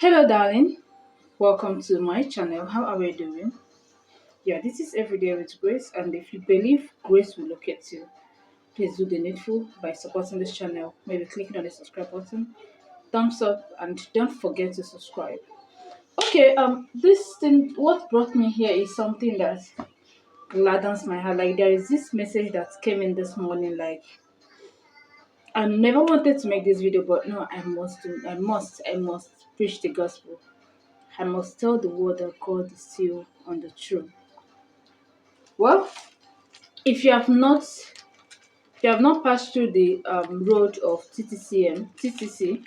Hello, darling. Welcome to my channel. How are we doing? Yeah, this is Everyday with Grace, and if you believe Grace will locate you, please do the needful by supporting this channel. Maybe clicking on the subscribe button, thumbs up, and don't forget to subscribe. Okay, this thing, what brought me here is something that gladdens my heart. Like there is this message that came in this morning. Like I never wanted to make this video, but no, I must preach the gospel. I must tell the world that God is still on the throne. Well, if you have not passed through the road of TTC,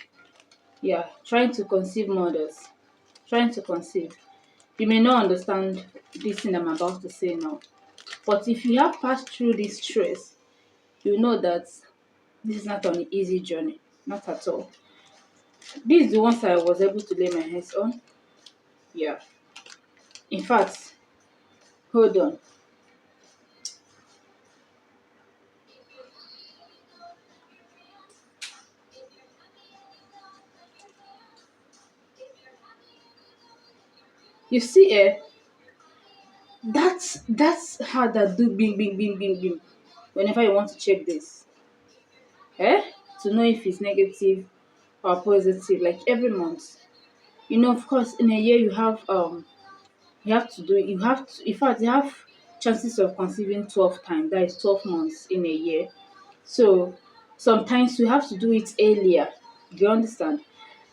yeah, trying to conceive mothers, trying to conceive, you may not understand this thing I'm about to say now. But if you have passed through this stress, you know that this is not an easy journey, not at all. This is the ones I was able to lay my hands on. Yeah. In fact, hold on. You see, that's how that do bing bing bing bing bing whenever you want to check this. Eh? To know if it's negative or positive, like every month. Of course, in a year you have to in fact you have chances of conceiving 12 times, that is 12 months in a year. So sometimes you have to do it earlier. Do you understand?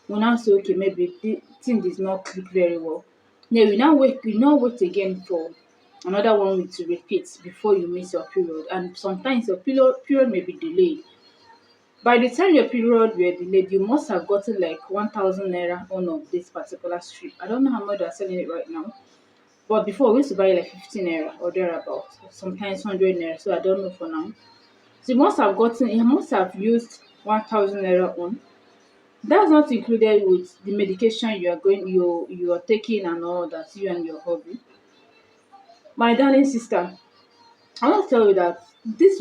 We now say, okay, maybe the thing did not click very well. Now we now wait again for another 1 week to repeat before you miss your period. And sometimes your period may be delayed. By the time your period were delayed, you must have gotten like 1,000 naira on this particular strip. I don't know how much they're selling it right now. But before we used to buy like 15 naira or thereabout, sometimes 100 naira. So I don't know for now. So you must have used 1,000 naira on. That's not included with the medication you are taking and all that, you and your hubby. My darling sister, I want to tell you that this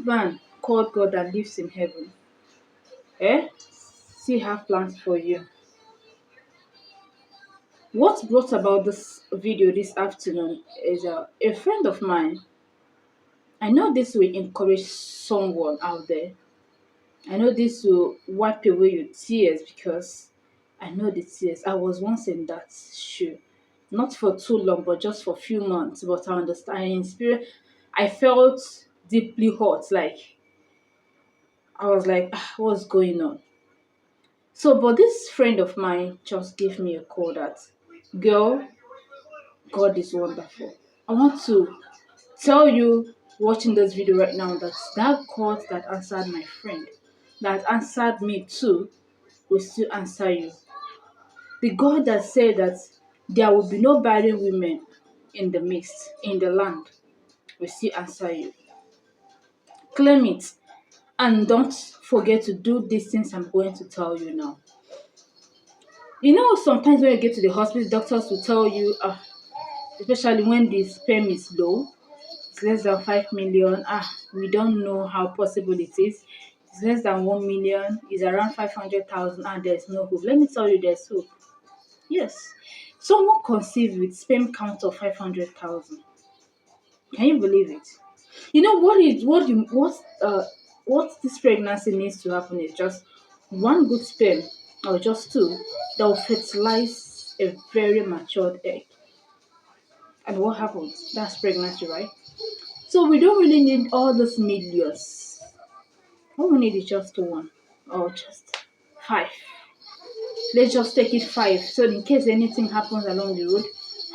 man called God that lives in heaven, still have plans for you. What brought about this video this afternoon is a friend of mine. I know this will encourage someone out there. I know this will wipe away your tears because I know the tears. I was once in that shoe. Not for too long, but just for a few months. But I understand in spirit, I felt deeply hurt. Like I was like, what's going on? So, but this friend of mine just gave me a call that, girl, God is wonderful. I want to tell you watching this video right now that God that answered my friend, that answered me too, will still answer you. The God that said that there will be no barren women in the midst, in the land, will still answer you. Claim it and don't forget to do these things I'm going to tell you now. Sometimes when you get to the hospital, doctors will tell you, especially when the sperm is low, it's less than 5 million. We don't know how possible it is. It's less than 1 million, it's around 500,000, and there's no hope. Let me tell you, there's hope. Yes. Someone conceived with sperm count of 500,000. Can you believe it? What this pregnancy needs to happen is just one good sperm or just two that will fertilize a very matured egg. And what happens? That's pregnancy, right? So we don't really need all those millions. All we need is just one or just five. Let's just take it five. So in case anything happens along the road,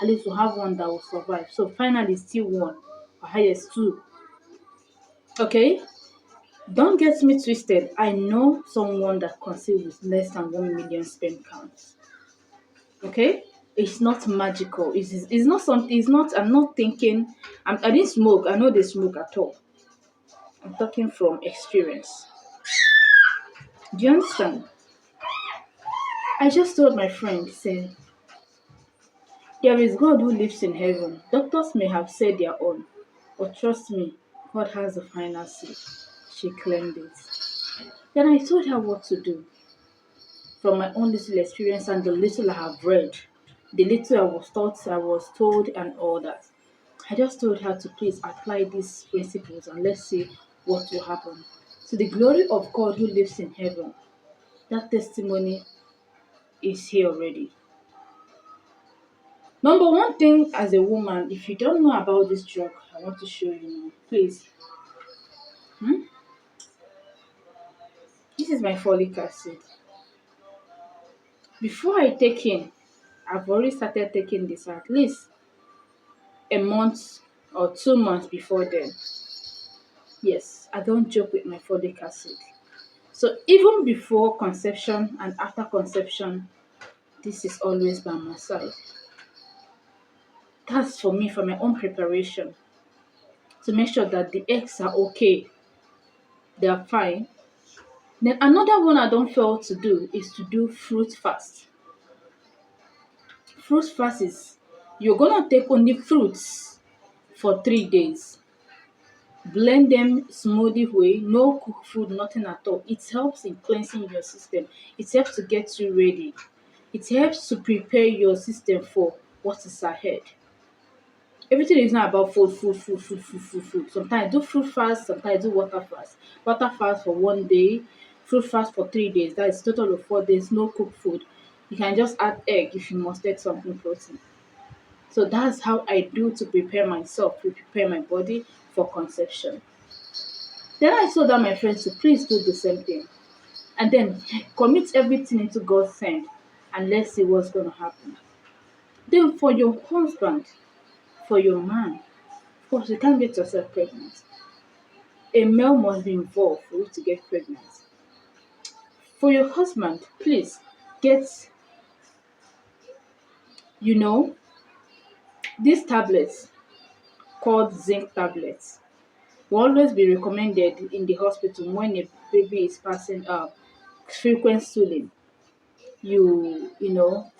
at least we'll have one that will survive. So finally still one, or highest two. Okay? Don't get me twisted. I know someone that conceived with less than 1 million sperm counts. Okay? It's not magical. It's not something, I'm not thinking, I didn't smoke. I know they smoke at all. I'm talking from experience. Do you understand? I just told my friend, say, there is God who lives in heaven. Doctors may have said their own, but trust me, God has the final say. She claimed it. Then I told her what to do. from my own little experience and the little I have read, the little I was taught, I was told, and all that. I just told her to please apply these principles and let's see what will happen. To the glory of God who lives in heaven, that testimony is here already. Number one thing as a woman, if you don't know about this drug, I want to show you now. Please. Hmm? This is my folic acid. Before I take in, I've already started taking this at least a month or 2 months before then. Yes, I don't joke with my folic acid. So even before conception and after conception, this is always by my side. That's for me, for my own preparation, to make sure that the eggs are okay, they are fine. Then another one I don't fail to do is to do fruit fast. Fruit fast is you're gonna take only fruits for 3 days. Blend them smoothie way, no cooked food, nothing at all. It helps in cleansing your system. It helps to get you ready. It helps to prepare your system for what is ahead. Everything is not about food. Sometimes do fruit fast, sometimes do water fast. Water fast for 1 day, fruit fast for 3 days. That is total of 4 days, no cooked food. You can just add egg if you must take something protein. So that's how I do to prepare myself, to prepare my body for conception. Then I told that my friends to please do the same thing. And then commit everything into God's hand and let's see what's going to happen. Then for your husband, for your man, of course, you can't get yourself pregnant. A male must be involved for you to get pregnant. For your husband, please get, you know, these tablets called zinc tablets will always be recommended in the hospital when a baby is passing frequent stooling.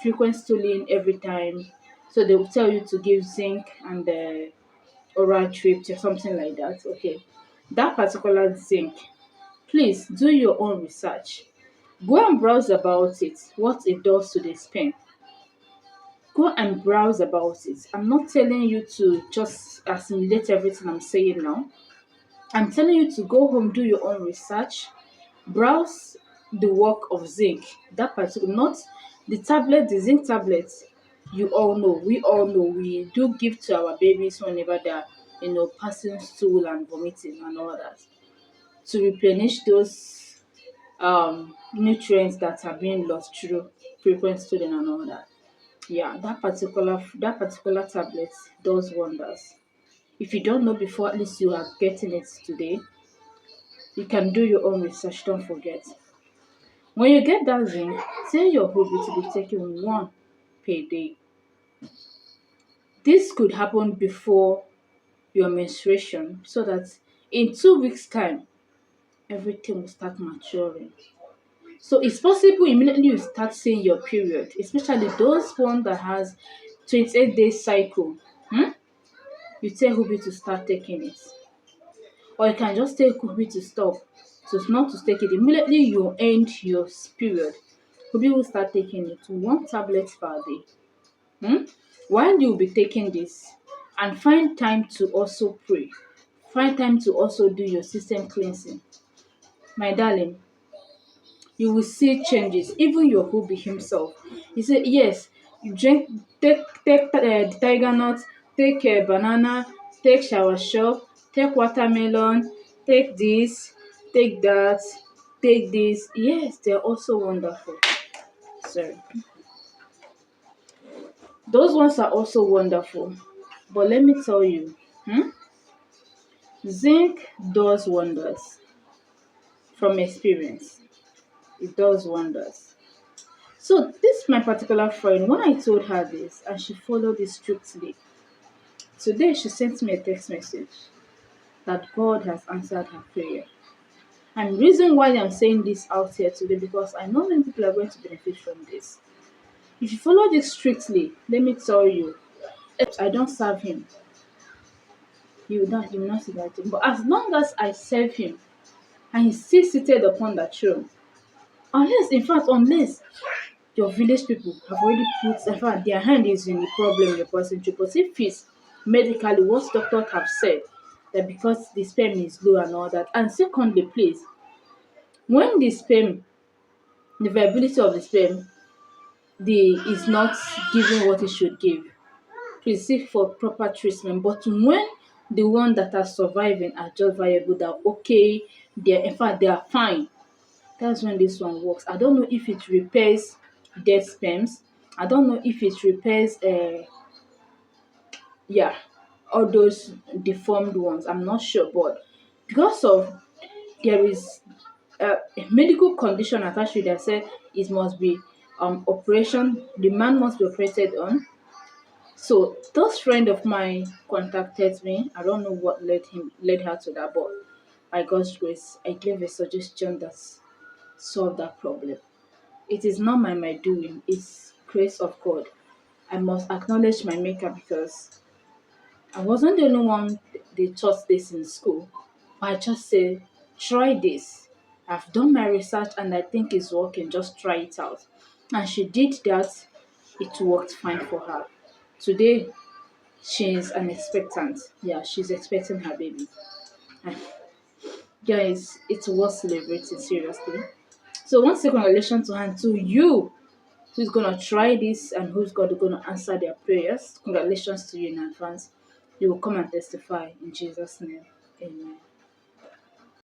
Frequent stooling every time. So they will tell you to give zinc and oral drip or something like that. Okay. That particular zinc, please do your own research. Go and browse about it, what it does to the sperm. Go and browse about it. I'm not telling you to just assimilate everything I'm saying now. I'm telling you to go home, do your own research, browse the work of zinc. That particular, not the tablet, the zinc tablets. You all know, we all know, we do give to our babies whenever they're, passing stool and vomiting and all that, to replenish those nutrients that are being lost through frequent stooling and all that. Yeah, that particular tablet does wonders. If you don't know before, at least you are getting it today. You can do your own research, don't forget. When you get that zinc, tell your hubby to be taking one per day. This could happen before your menstruation so that in 2 weeks' time, everything will start maturing. So it's possible immediately you start seeing your period, especially those one that has 28 day cycle. You tell hubby to start taking it. Or you can just tell hubby to stop. So it's not to take it. Immediately you end your period, hubby will start taking it, one tablet per day. While you'll be taking this, and find time to also pray. Find time to also do your system cleansing. My darling, you will see changes. Even your hubby himself. He said, yes, you take the tiger nut, take a banana, take shower shop, take watermelon, take this, take that, take this. Yes, they're also wonderful. Sorry. Those ones are also wonderful. But let me tell you, zinc does wonders from experience. It does wonders. So this my particular friend, when I told her this and she followed it strictly, today she sent me a text message that God has answered her prayer. And the reason why I'm saying this out here today, because I know many people are going to benefit from this. If you follow this strictly, let me tell you, I don't serve him. You will not see that thing. But as long as I serve him and he's still seated upon the throne, Unless your village people have already put, in fact, their hand is in the problem you're passing through. But if it's medically what doctors have said, that because the sperm is low and all that, and secondly, please, when the viability of the sperm, is not giving what it should give, please seek for proper treatment. But when the one that are surviving are just viable, that okay, they are fine, that's when this one works. I don't know if it repairs dead sperms. I don't know if it repairs yeah, all those deformed ones. I'm not sure, but because of there is a medical condition attached to it that said it must be operation. The man must be operated on. So those friend of mine contacted me. I don't know what led her to that, but by God's grace, I gave a suggestion that solved that problem. It is not my doing, it's grace of God. I must acknowledge my maker because I wasn't the only one they taught this in school. I just say, try this. I've done my research and I think it's working. Just try it out. And she did that. It worked fine for her. Today, she's an expectant. Yeah, she's expecting her baby. And guys, it's worth celebrating, seriously. So, one second relation to hand to you who's gonna try this and who's gonna answer their prayers. Congratulations to you in advance. You will come and testify in Jesus' name. Amen.